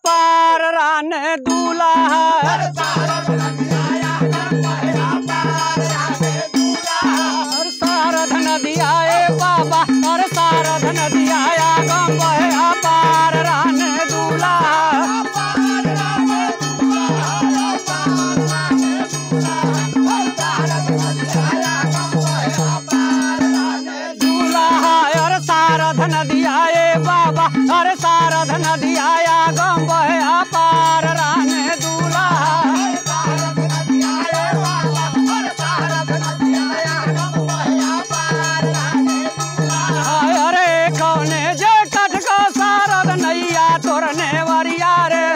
पार राने दूल्हा सारद नदिया बाबा और सारद नदिया गम बहे पार राने दूल्हा नदिया बाबा अरे सारद नदिया गम बहे पार राने दूल्हा अरे कौने जे कट को सारद नैया तोरने वरिया रे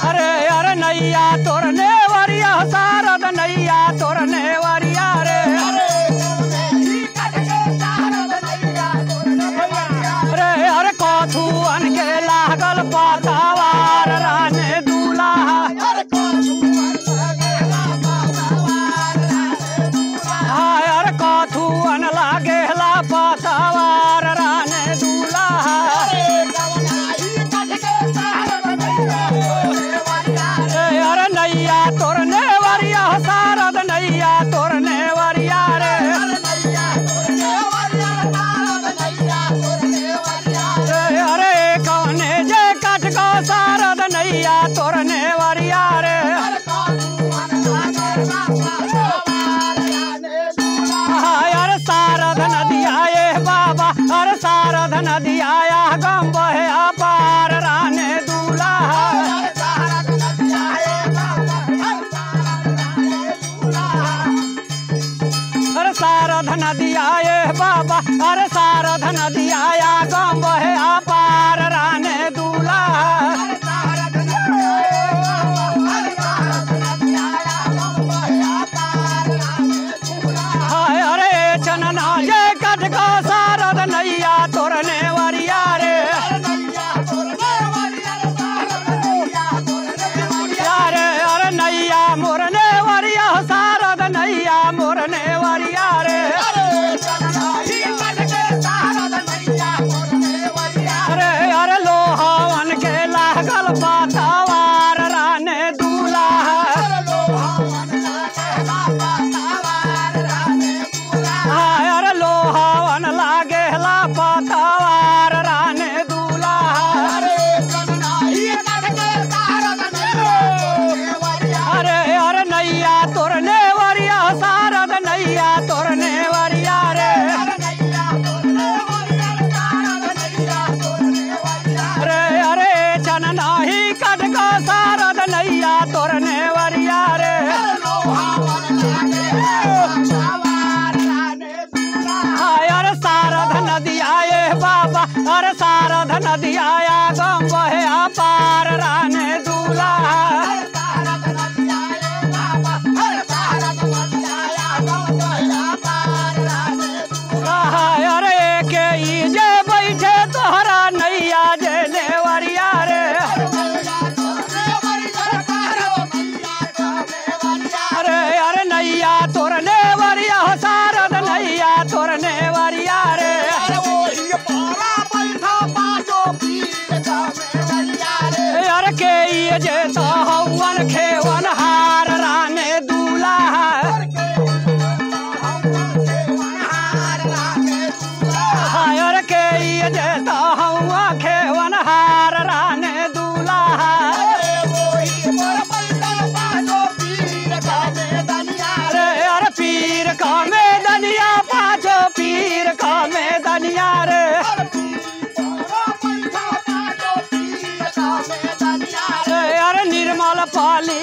अरे अरे नैया तोरने वरिया सारद नैया तोरने वरिया रे कथुअन के लागल पातावार राने दूल्हा अरे कथुअन लागेला पातावार राने दूल्हा अरे नैया तोरने वरिया सारद नैया तोरने वरिया रे सारद नैया तोरने वरिया रे अरे सारद नदिया बाबा अरे सारद नदिया गम बहे पार राने दूल्हा अरे सारद नदिया बाबा अरे सारद नदिया गम बहे पार राने दूल्हा अरे चनना जे कट को सारद नैया तोरने वरिया रे अरे नैया मोरने वरिया सारद नैया मोरने वरिया रे अरे लोहावन के लागल पातावार राने दूल्हा अरे लोहावन लागेला पातावार राने दूल्हा अरे अरे नैया तोरने वरिया सारद नैया तोरने वरिया रे अरे चनना ही कट को सारद नैया तोरने वरिया रे अरे सारद नदिया बाबा अरे सारद नदिया गम बहे पार राने दूल्हा अरे के जे बैठे तोहरा नैया जे नेवरिया रे अरे नैया तोरने वरिया सारद नैया तोरने वरिया रे अरे के जे तो हवन खेवन हार राने दूल्हा अरे के जे तो हवा खेवन हार राने दूल्हा अरे पीर का में दनिया पाछो पीर का में दनिया रे अरे निर्मल पाली